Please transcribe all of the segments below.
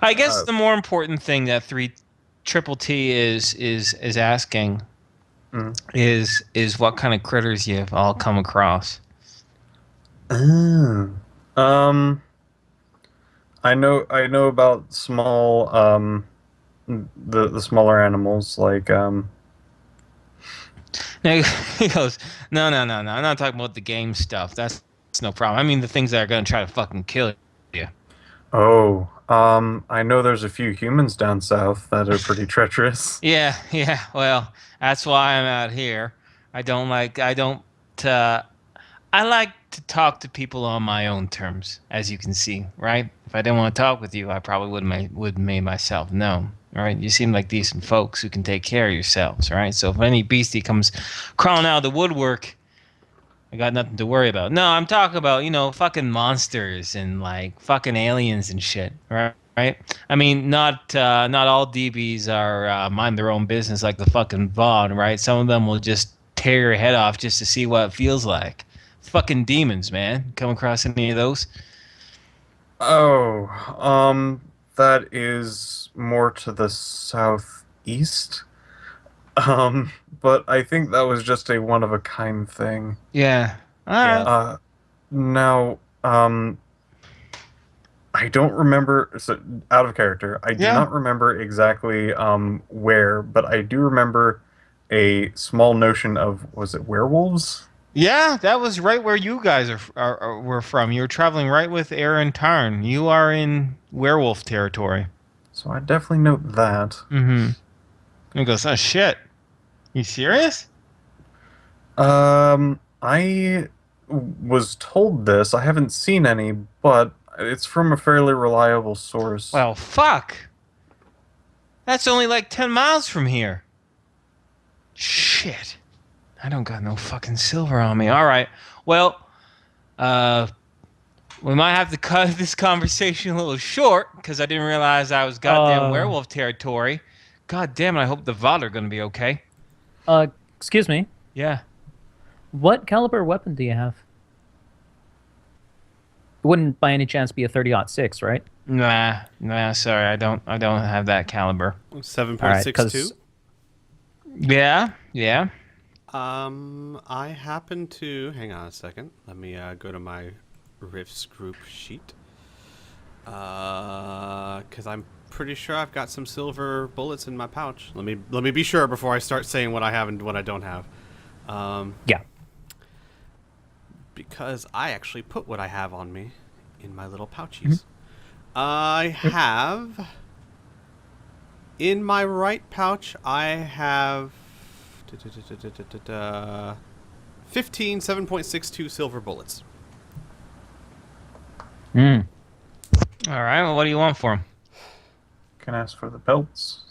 I guess the more important thing that three triple T is asking Mm. is what kind of critters you've all come across. Oh. Um, I know about small the smaller animals like Now he goes, no, no, no, no. I'm not talking about the game stuff. That's no problem. I mean the things that are gonna try to fucking kill you. oh, I know there's a few humans down south that are pretty treacherous. Yeah, yeah. Well, that's why I'm out here. I don't uh I like to talk to people on my own terms, as you can see, right? If I didn't want to talk with you, I probably would have made myself known. All right, you seem like decent folks who can take care of yourselves, all right? So if any beastie comes crawling out of the woodwork, I got nothing to worry about. No, I'm talking about, fucking monsters and like fucking aliens and shit, right? Right? I mean, not all DBs are mind their own business like the fucking Vaughn, right? Some of them will just tear your head off just to see what it feels like. Fucking demons, man. Come across any of those? Oh, that is more to the southeast. Um, but I think that was just a one of a kind thing. Yeah. All Yeah. right. Now, I don't remember, so out of character. I do Yeah. not remember exactly where, but I do remember a small notion of, was it werewolves? Yeah, that was right where you guys were from. You were traveling right with Aaron Tarn. You are in werewolf territory. So I definitely note that. Mm-hmm. He goes, oh shit. You serious? I was told this. I haven't seen any, but it's from a fairly reliable source. Well, fuck. That's only like 10 miles from here. Shit. I don't got no fucking silver on me. All right. Well, uh, we might have to cut this conversation a little short because I didn't realize I was goddamn Uh, werewolf territory. God damn it. I hope the VOD are going to be okay. uh, excuse me. Yeah. What caliber weapon do you have? It wouldn't by any chance be a 30-06, right? Nah, sorry. I don't have that caliber. All right, 7.62. because Yeah. Yeah. I happen to hang on a second. Let me go to my Rifts group sheet. Because I'm pretty sure I've got some silver bullets in my pouch. Let me be sure before I start saying what I have and what I don't have. yeah. Because I actually put what I have on me in my little pouchies. I have in my right pouch. I have 15 7.62 silver bullets. Mm. All right. Well, what do you want for him? Can ask for the pelts.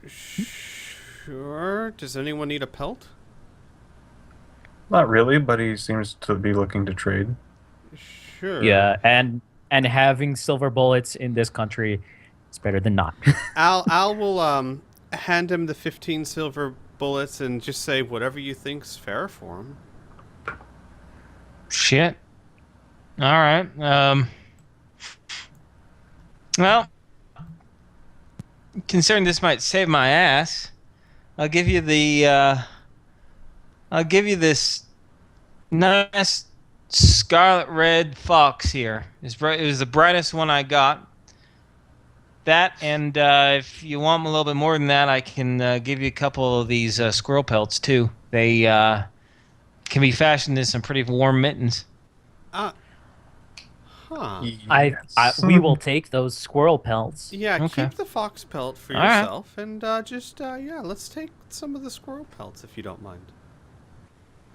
Sure. Does anyone need a pelt? Not really, but he seems to be looking to trade. Sure. Yeah, and having silver bullets in this country is better than not. Al will hand him the 15 silver bullets and just say whatever you think's fair for him. Shit. All right. Well, considering this might save my ass, I'll give you I'll give you this nice scarlet red fox here. It was the brightest one I got. That, and if you want a little bit more than that, I can give you a couple of these squirrel pelts too. They can be fashioned in some pretty warm mittens. Huh. We will take those squirrel pelts. Yeah, Okay. keep the fox pelt for All right. yourself, and yeah, let's take some of the squirrel pelts if you don't mind.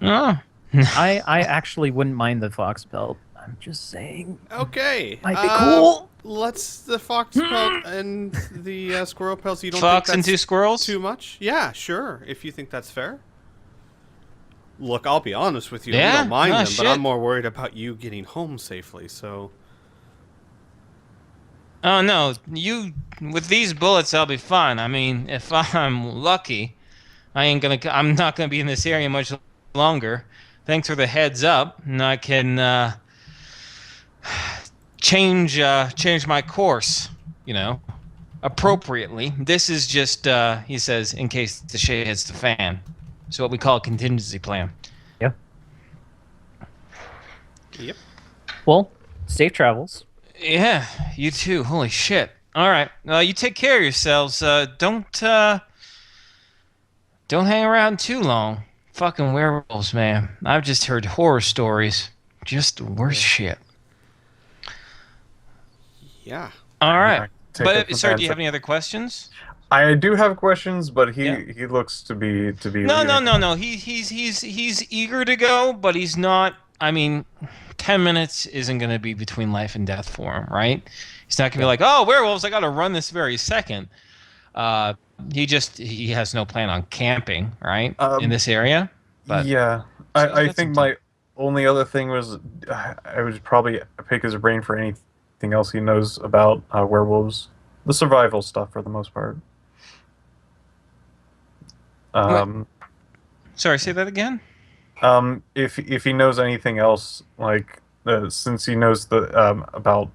Oh, I actually wouldn't mind the fox pelt. I'm just saying. Okay. Might be cool. Let's the fox pelt and the squirrel pelts. You don't fox think and that's two squirrels. too much? Yeah, sure. If you think that's fair. Look, I'll be honest with you. I Yeah? don't mind No, them, shit. but I'm more worried about you getting home safely. So. Oh no, you with these bullets, I'll be fine. I mean, if I'm lucky, I'm not gonna be in this area much longer. Thanks for the heads up, and I can change my course. appropriately. This is just, he says, in case the shit hits the fan. So what we call a contingency plan. Yeah. Yep. Well, safe travels. Yeah, you too. Holy shit. All right. You take care of yourselves. Don't hang around too long. Fucking werewolves, man. I've just heard horror stories. Just the worst shit. Yeah. All right. Take it But from sir, there. do you have any other questions? I do have questions, but he Yeah. he looks to be No, leaving. no. He's eager to go, but he's not. I mean, 10 minutes isn't going to be between life and death for him, right? He's not going to be like, "Oh, werewolves, I got to run this very second." Uh he has no plan on camping, right? In this area. But Yeah, so he's I got think some my only other thing was I would probably pick his brain for anything else he knows about werewolves, the survival stuff for the most part. Um, Sorry, say that again? if he knows anything else, like since he knows the about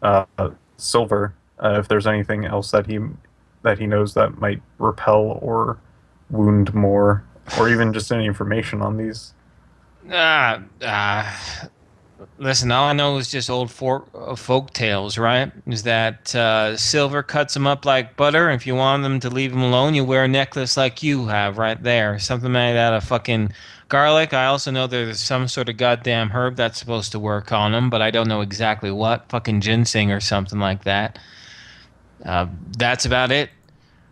uh, silver, if there's anything else that he knows that might repel or wound more, or even just any information on these. Listen, all I know is just old folk tales, right? Is that silver cuts them up like butter. If you want them to leave them alone, you wear a necklace like you have right there. Something made out of fucking garlic. I also know there's some sort of goddamn herb that's supposed to work on them, but I don't know exactly what. Fucking ginseng or something like that. That's about it.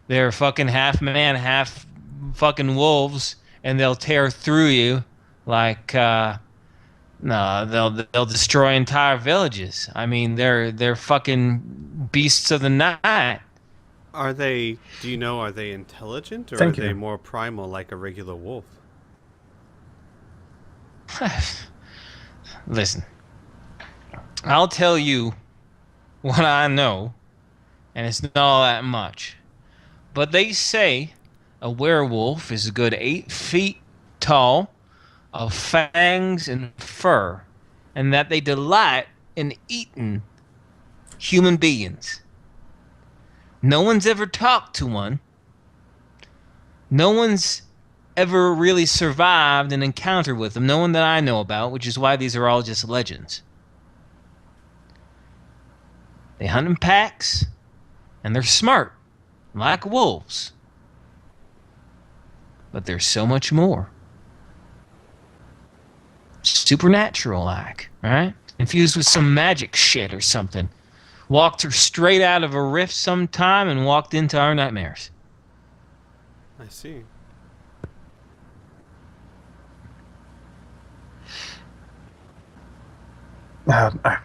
They're fucking half man, half fucking wolves, and they'll tear through you like no, they'll destroy entire villages. I mean, they're fucking beasts of the night. Are they? Do you know? Are they intelligent, or Thank are they you. more primal, like a regular wolf? Listen, I'll tell you what I know, and it's not all that much. But they say a werewolf is a good 8 feet tall, of fangs and fur, and that they delight in eating human beings. No one's ever talked to one. No one's ever really survived an encounter with them. No one that I know about, which is why these are all just legends. They hunt in packs, and they're smart, like wolves. But there's so much more. Supernatural like, right? Infused with some magic shit or something. Walked her straight out of a rift sometime and walked into our nightmares. I see.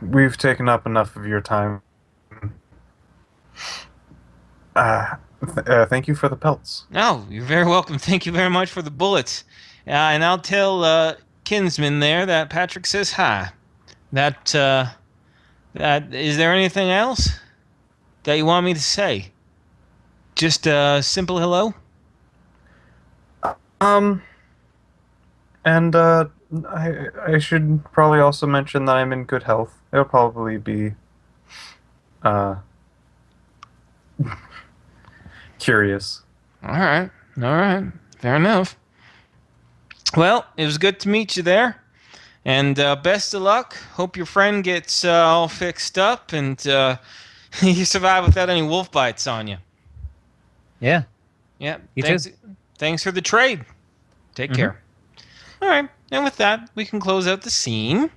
We've taken up enough of your time. Thank you for the pelts. Oh, you're very welcome. Thank you very much for the bullets. And I'll tell Kinsman there that Patrick says hi. That is there anything else that you want me to say? Just a simple hello? And I should probably also mention that I'm in good health. It'll probably be curious. All right. Fair enough. Well, it was good to meet you there. And best of luck. Hope your friend gets all fixed up and you survive without any wolf bites on you. Yeah. Yeah. You thanks, too. Thanks for the trade. Take care. All right. And with that, we can close out the scene.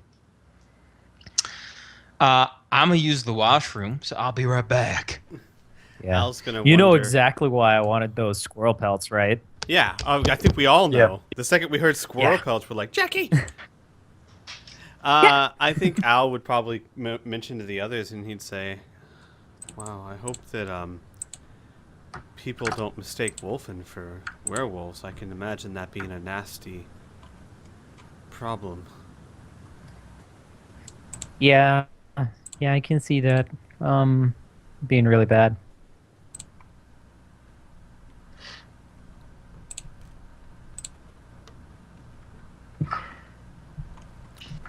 I'm going to use the washroom, so I'll be right back. Yeah. Al's gonna You know wonder- exactly why I wanted those squirrel pelts, right? Yeah, I think we all know. Yeah. The second we heard squirrel Yeah. pelts, we're like, Jackie! I think Al would probably mention to the others, and he'd say, wow, I hope that people don't mistake wolfen for werewolves. I can imagine that being a nasty problem. Yeah. Yeah, I can see that being really bad.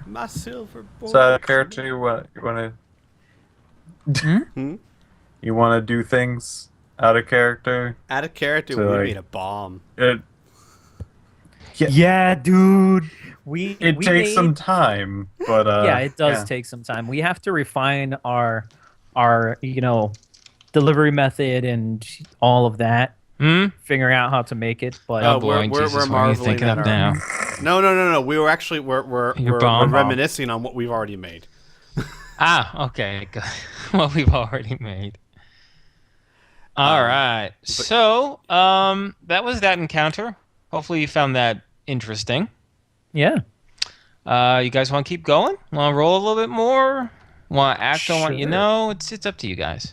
My silver bullet. So, care to you want to? Hmm? You want to do things out of character. Out of character, So, we like, made a bomb. It Yeah, dude. We takes some made time, but yeah, it does yeah. take some time. We have to refine our delivery method and all of that, Hmm? figuring out how to make it. But Oh, we're, boy, we're, Jesus, we're what are you marveling thinking at of our. now? No. We were actually we're Your we're bomb? reminiscing on what we've already made. Ah, okay. Good. What we've already made. All right. So, that was that encounter. Hopefully you found that interesting. yeah, You guys want to keep going? Want to roll a little bit more? Want to act on what you Sure. know? It's up to you guys.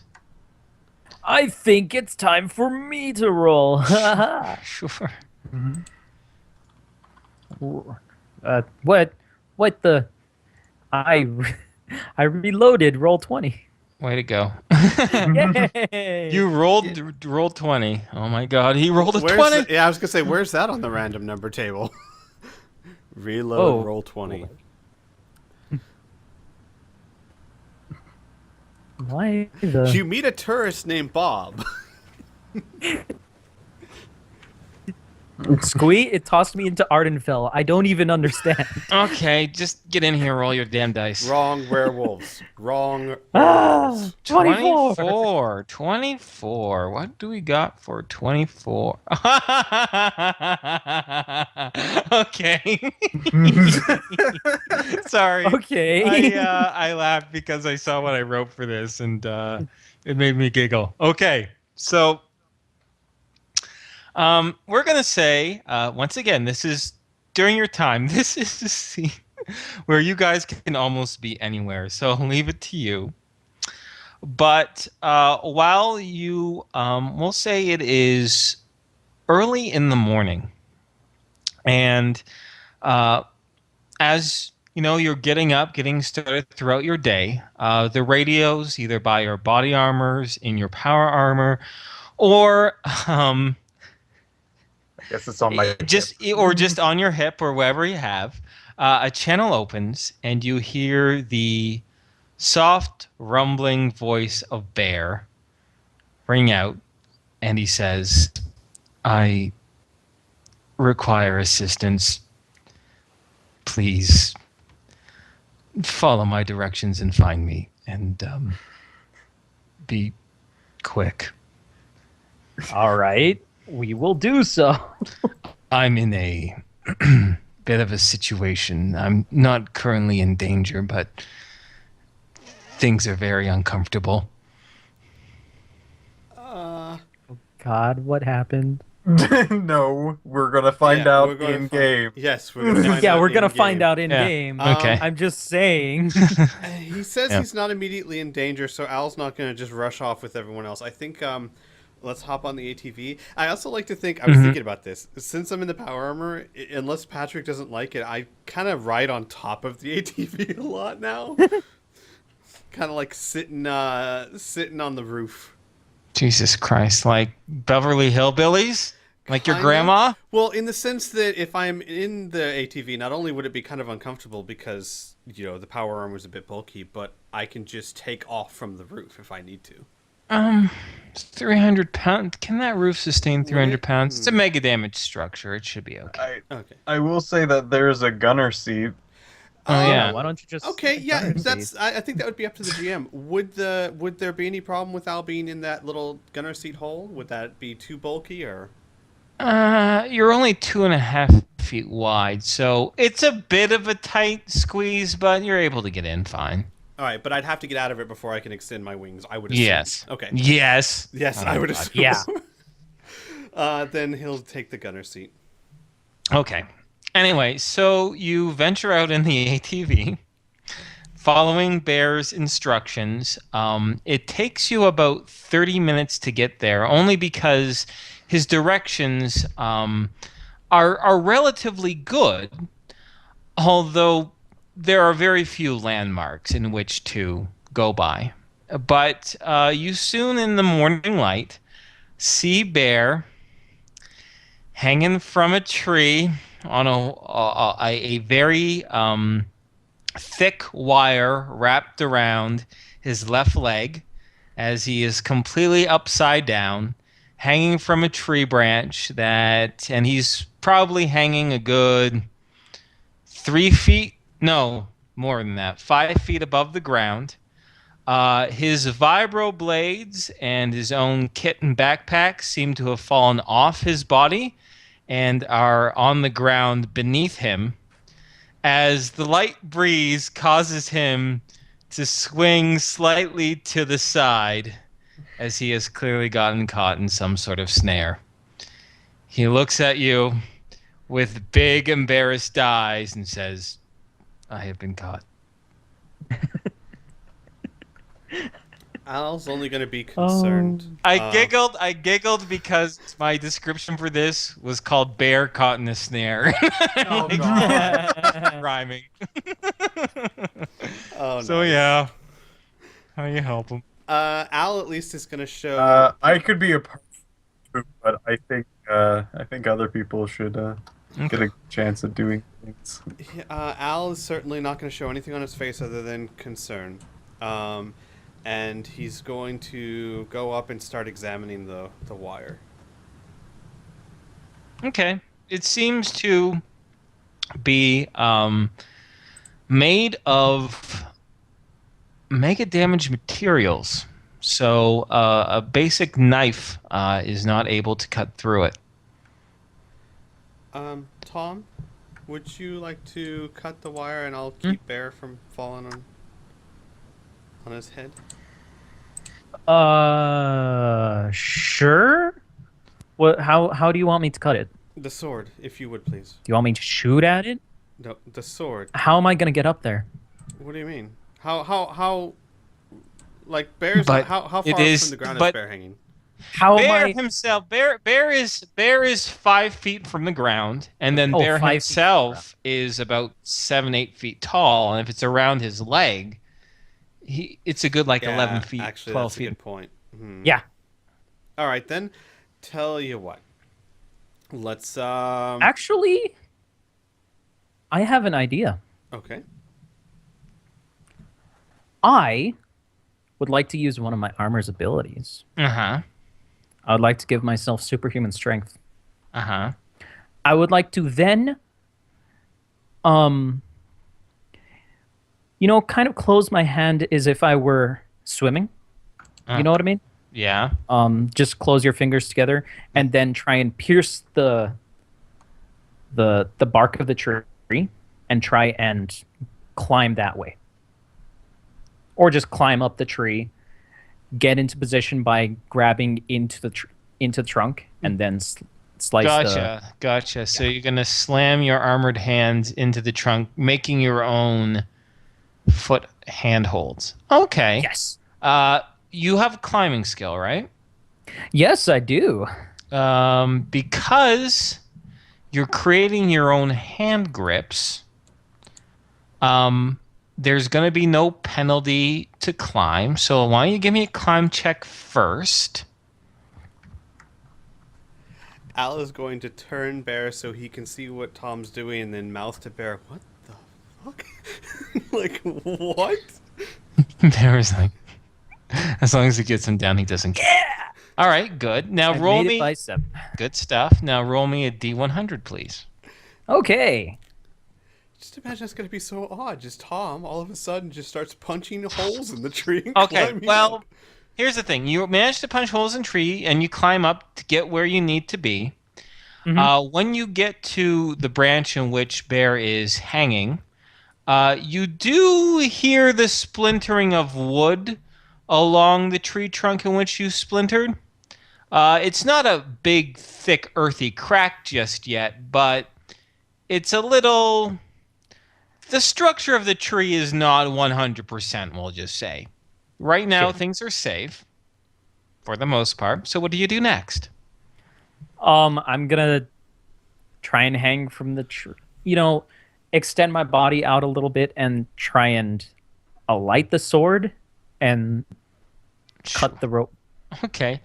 I think it's time for me to roll. Sure. What? What the? I I reloaded. Roll 20. Way to go. Yay! You rolled 20. Oh my god, he rolled a Where's 20. I was gonna say, where's that on the random number table? Reload, Oh. roll 20. Why the? You meet a tourist named Bob. Squee, it tossed me into Ardenfell. I don't even understand. Okay, just get in here and roll your damn dice. Wrong werewolves. Wrong Ah, werewolves. 24. 24. What do we got for 24? Okay. Sorry. Okay. I laughed because I saw what I wrote for this and it made me giggle. Okay. So we're going to say once again, this is during your time. This is the scene where you guys can almost be anywhere. So I'll leave it to you. But while you, we'll say it is early in the morning, and as you know, you're getting up, getting started throughout your day. The radios, either by your body armors, in your power armor, or I guess it's on my just on your hip or wherever you have, a channel opens and you hear the soft rumbling voice of Bear ring out, and he says, "I require assistance. Please follow my directions and find me, and be quick. All right. We will do so. I'm in a bit of a situation. I'm not currently in danger, but things are very uncomfortable." God, what happened? No, we're gonna find Yeah, out we're gonna in find- game. Yes, we're gonna find Yeah, out we're gonna in-game. find out in Yeah. game. Okay. I'm just saying. He says Yeah. he's not immediately in danger, so Al's not going to just rush off with everyone else. I think let's hop on the ATV. I also like to think, I was thinking about this. Since I'm in the power armor, unless Patrick doesn't like it, I kind of ride on top of the ATV a lot now. Kind of like sitting on the roof. Jesus Christ, like Beverly Hillbillies? Like your Kinda. grandma? Well, in the sense that if I'm in the ATV, not only would it be kind of uncomfortable because, you know, the power armor is a bit bulky, but I can just take off from the roof if I need to. 300 pounds. Can that roof sustain 300 it? pounds? It's a mega damage structure. It should be okay. Okay. I will say that there's a gunner seat. Oh, yeah. Why don't you just? Okay, yeah, gunner that's. seat? I think that would be up to the GM. Would there be any problem with Al being in that little gunner seat hole? Would that be too bulky, or? You're only 2.5 feet wide, so it's a bit of a tight squeeze, but you're able to get in fine. All right, but I'd have to get out of it before I can extend my wings. I would assume. Yes. Okay. Yes. Yes, Oh, I would God. assume. Yeah. Then he'll take the gunner seat. Okay. Anyway, so you venture out in the ATV, following Bear's instructions. It takes you about 30 minutes to get there, only because his directions are relatively good, although there are very few landmarks in which to go by. But you soon, in the morning light, see Bear hanging from a tree on a very thick wire wrapped around his left leg, as he is completely upside down, hanging from a tree branch and he's probably hanging a good 3 feet, no, more than that, 5 feet above the ground. His vibro blades and his own kit and backpack seem to have fallen off his body and are on the ground beneath him as the light breeze causes him to swing slightly to the side as he has clearly gotten caught in some sort of snare. He looks at you with big, embarrassed eyes and says, I have been caught. Al's only going to be concerned. I giggled because my description for this was called Bear Caught in a Snare. Oh, God. Rhyming. Oh, So, nice. yeah. How you help him? Al at least is going to show. I could be a part of it, but I think other people should get a chance at doing things. Al is certainly not going to show anything on his face other than concern. And he's going to go up and start examining the wire. Okay. It seems to be made of mega damage materials. So a basic knife is not able to cut through it. Tom, would you like to cut the wire and I'll keep Bear from falling on his head? Sure. What? How do you want me to cut it? The sword, if you would please. Do you want me to shoot at it? No, the sword. How am I gonna get up there? What do you mean? How like Bear's But how far it from is- the ground but- is Bear hanging? How am Bear I? himself, Bear is 5 feet from the ground, and then Oh, Bear 5 feet himself is about 7-8 feet tall. And if it's around his leg, it's a good 11 feet, Actually, 12 that's a feet. good point. Hmm. Yeah. All right then. Tell you what. Let's Actually, I have an idea. Okay. I would like to use one of my armor's abilities. Uh huh. I would like to give myself superhuman strength. Uh huh. I would like to then, kind of close my hand as if I were swimming. You know what I mean? Yeah. Just close your fingers together and then try and pierce the bark of the tree and try and climb that way. Or just climb up the tree, get into position by grabbing into the trunk and then slice Gotcha. So you're gonna slam your armored hands into the trunk, making your own foot handholds. Okay. Yes. You have a climbing skill, right? Yes, I do. Because you're creating your own hand grips. There's going to be no penalty to climb. So why don't you give me a climb check first? Al is going to turn Bear so he can see what Tom's doing and then mouth to Bear, what the fuck? Like, what? Bear is like, as long as he gets him down, he doesn't care. All right, good. Now I roll made it me. by 7. Good stuff. Now roll me a D100, please. Okay. Just imagine it's going to be so odd. Just Tom, all of a sudden, just starts punching holes in the tree and Okay, climbing well, up. here's the thing. You manage to punch holes in tree, and you climb up to get where you need to be. When you get to the branch in which Bear is hanging, you do hear the splintering of wood along the tree trunk in which you splintered. It's not a big, thick, earthy crack just yet, but it's a little... The structure of the tree is not 100%, we'll just say. Right now, Sure. things are safe, for the most part. So what do you do next? I'm gonna try and hang from the tree. Extend my body out a little bit and try and alight the sword and cut the rope. Okay.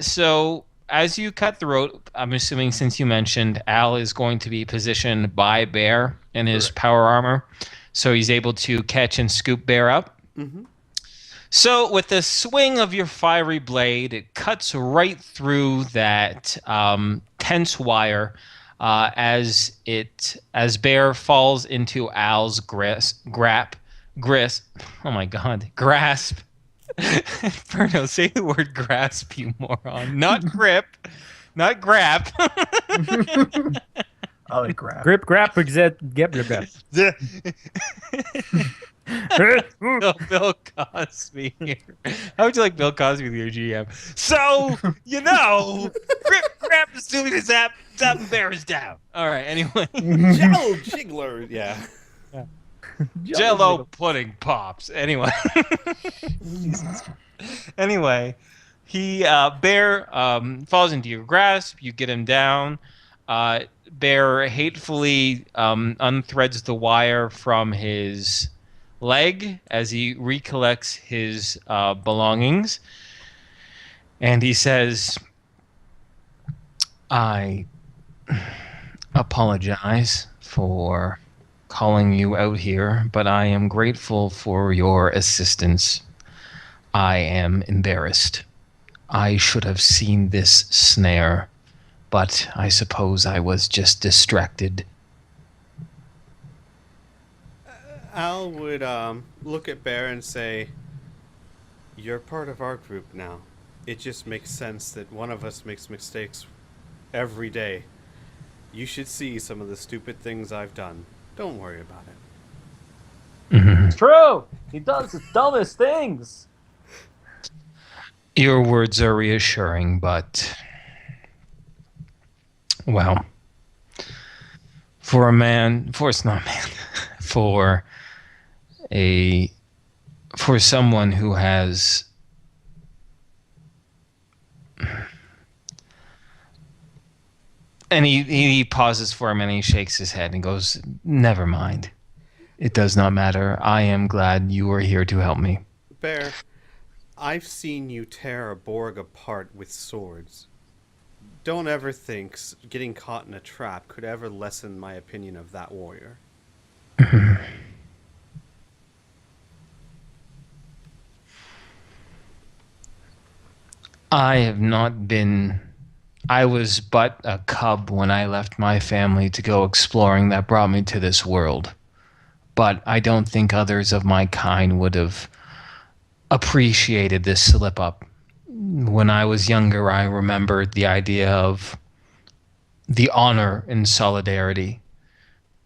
So as you cut the rope, I'm assuming since you mentioned Al is going to be positioned by Bear in his Correct. power armor, so he's able to catch and scoop Bear up. Mhm. So, with the swing of your fiery blade, it cuts right through that tense wire as Bear falls into Al's Oh my God, grasp. Ferno, say the word grasp, you moron. Not grip, not grab. I like grab. Grip, grab, get, grab. Bill Cosby here. How would you like Bill Cosby, your GM? So, grip, grab, assuming zap, zap, and bear is down. All right, anyway. Jello jiggler, yeah. Jello pudding pops. Anyway. Anyway, Bear falls into your grasp. You get him down. Bear hatefully unthreads the wire from his leg as he recollects his belongings. And he says, I apologize for calling you out here, but I am grateful for your assistance. I am embarrassed. I should have seen this snare, but I suppose I was just distracted. Al would look at Bear and say, "You're part of our group now. It just makes sense that one of us makes mistakes every day. You should see some of the stupid things I've done. Don't worry about it." It's true. He does the dumbest things. Your words are reassuring, but well, for someone who has and he pauses for a minute, he shakes his head and goes, never mind. It does not matter. I am glad you are here to help me. Bear, I've seen you tear a Borg apart with swords. Don't ever think getting caught in a trap could ever lessen my opinion of that warrior. I was but a cub when I left my family to go exploring that brought me to this world. But I don't think others of my kind would have appreciated this slip up. When I was younger, I remembered the idea of the honor in solidarity,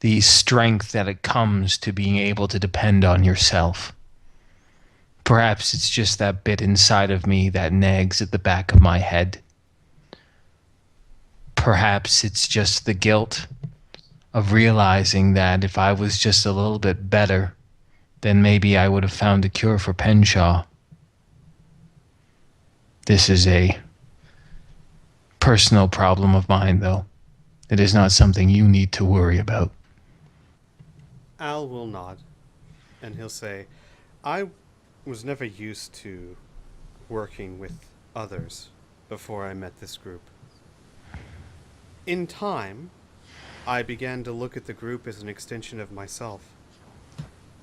the strength that it comes to being able to depend on yourself. Perhaps it's just that bit inside of me that nags at the back of my head. Perhaps it's just the guilt of realizing that if I was just a little bit better, then maybe I would have found a cure for Penshaw. This is a personal problem of mine, though. It is not something you need to worry about. Al will nod, and he'll say, I was never used to working with others before I met this group. In time, I began to look at the group as an extension of myself,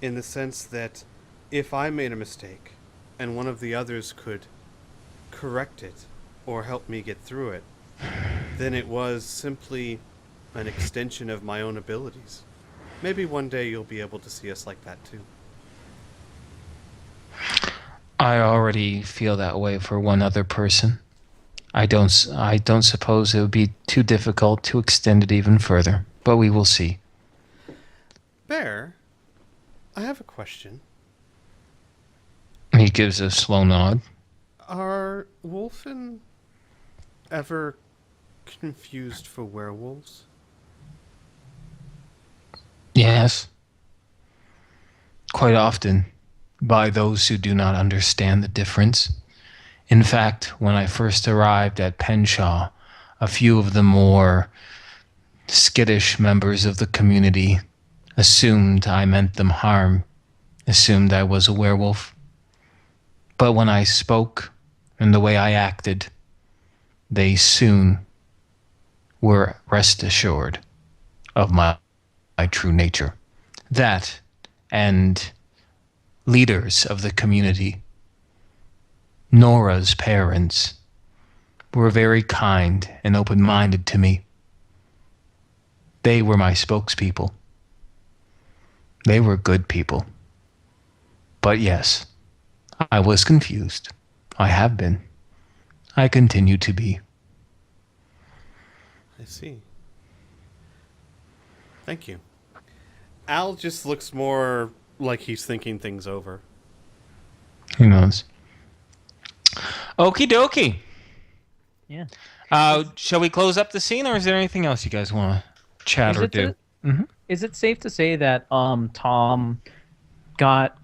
in the sense that if I made a mistake and one of the others could correct it or help me get through it, then it was simply an extension of my own abilities. Maybe one day you'll be able to see us like that too. I already feel that way for one other person. I don't suppose it would be too difficult to extend it even further, but we will see. Bear, I have a question. He gives a slow nod. Are Wolfen ever confused for werewolves? Yes. Quite often, by those who do not understand the difference. In fact, when I first arrived at Penshaw, a few of the more skittish members of the community assumed I meant them harm, assumed I was a werewolf. But when I spoke and the way I acted, they soon were rest assured of my true nature. That and leaders of the community Nora's parents were very kind and open-minded to me. They were my spokespeople. They were good people. But yes, I was confused. I have been. I continue to be. I see. Thank you. Al just looks more like he's thinking things over. Who knows? Okie dokie. Yeah. Shall we close up the scene, or is there anything else you guys want to chat or do? Is it safe to say that Tom got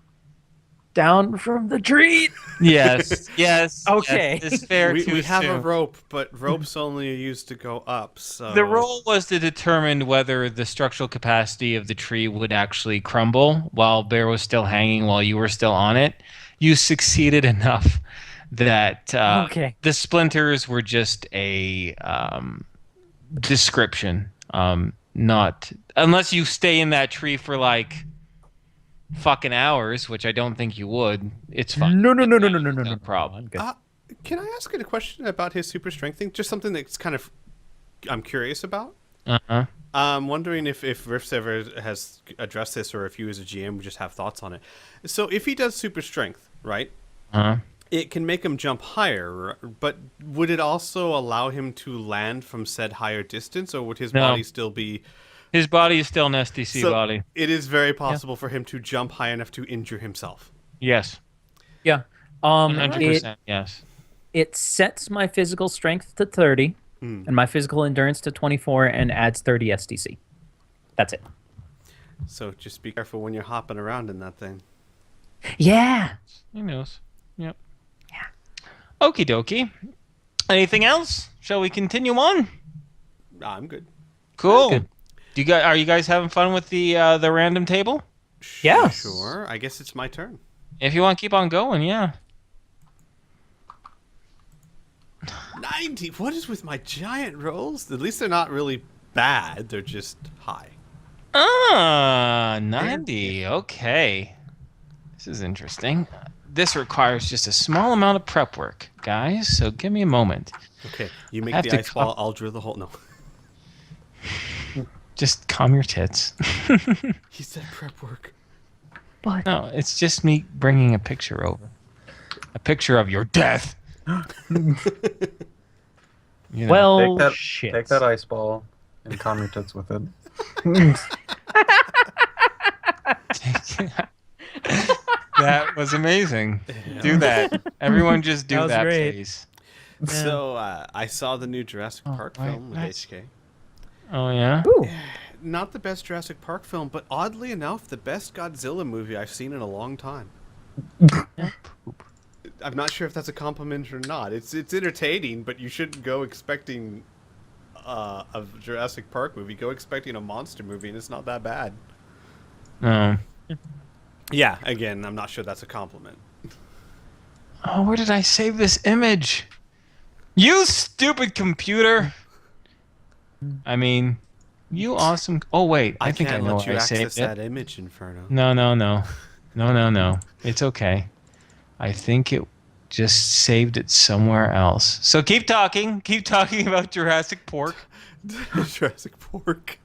down from the tree? Yes. Yes. Okay. Yes, it's fair to We have a assume. rope, but ropes only are used to go up. So The role was to determine whether the structural capacity of the tree would actually crumble while Bear was still hanging while you were still on it. You succeeded enough that Okay. the splinters were just a description. Not unless you stay in that tree for like fucking hours, which I don't think you would. It's fine. No problem. I'm good. Can I ask a question about his super strength thing? Just something that's kind of I'm curious about. Uh-huh. I'm wondering if Riffs ever has addressed this, or if you as a GM just have thoughts on it. So if he does super strength, right? Uh-huh. It can make him jump higher, but would it also allow him to land from said higher distance, or would his No. body still be... His body is still an SDC So body. it is very possible for him to jump high enough to injure himself. Yes. Yeah. 100%. Yes. It sets my physical strength to 30 and my physical endurance to 24 and adds 30 SDC. That's it. So just be careful when you're hopping around in that thing. Yeah. He knows. Yep. Yeah. Okie dokie. Anything else? Shall we continue on? I'm good. Cool. Good. Are you guys having fun with the random table? Yes. Sure. I guess it's my turn. If you want to keep on going, yeah. 90. What is with my giant rolls? At least they're not really bad. They're just high. 90. Okay. This is interesting. This requires just a small amount of prep work, guys. So give me a moment. Okay. You make have the to ice wall. I'll drill the hole. No. Just calm your tits. He said prep work. But No, it's just me bringing a picture over. A picture of your death. You know. well, Take shit. Take that ice ball and calm your tits with it. That was amazing. Do that. Everyone just do That was that, great. please. So I saw the new Jurassic Park wait, film with what? HK. Oh, yeah? Ooh. Not the best Jurassic Park film, but oddly enough, the best Godzilla movie I've seen in a long time. I'm not sure if that's a compliment or not. It's entertaining, but you shouldn't go expecting a Jurassic Park movie. Go expecting a monster movie, and it's not that bad. No. Yeah, again, I'm not sure that's a compliment. Oh, where did I save this image? You stupid computer! I mean, you awesome... Oh, wait. I think I can't know let where you I access saved that it. image, Inferno. No. It's okay. I think it just saved it somewhere else. So keep talking. Keep talking about Jurassic Pork. Jurassic Pork.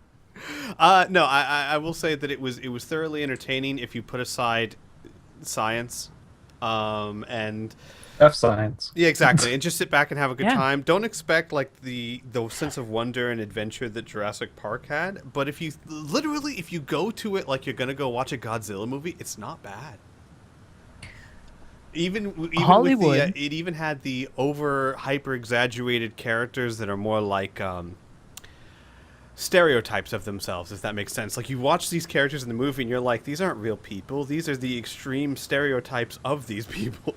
No, I will say that it was thoroughly entertaining if you put aside science, and F science. yeah, exactly, and just sit back and have a good Yeah. time. Don't expect like the sense of wonder and adventure that Jurassic Park had, but if you go to it like you're gonna go watch a Godzilla movie, it's not bad. Even with Hollywood. it even had the hyper exaggerated characters that are more like stereotypes of themselves, if that makes sense. Like, you watch these characters in the movie and you're like, these aren't real people, these are the extreme stereotypes of these people.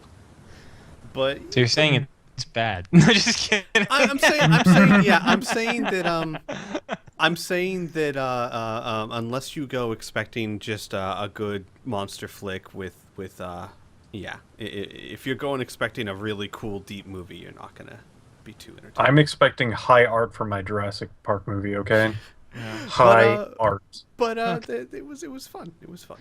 But So you're saying it's bad. No, just kidding. I'm saying that unless you go expecting just a good monster flick with if you're going expecting a really cool deep movie, you're not gonna be too entertained. I'm expecting high art for my Jurassic Park movie, okay? High art. But it was fun. It was fun.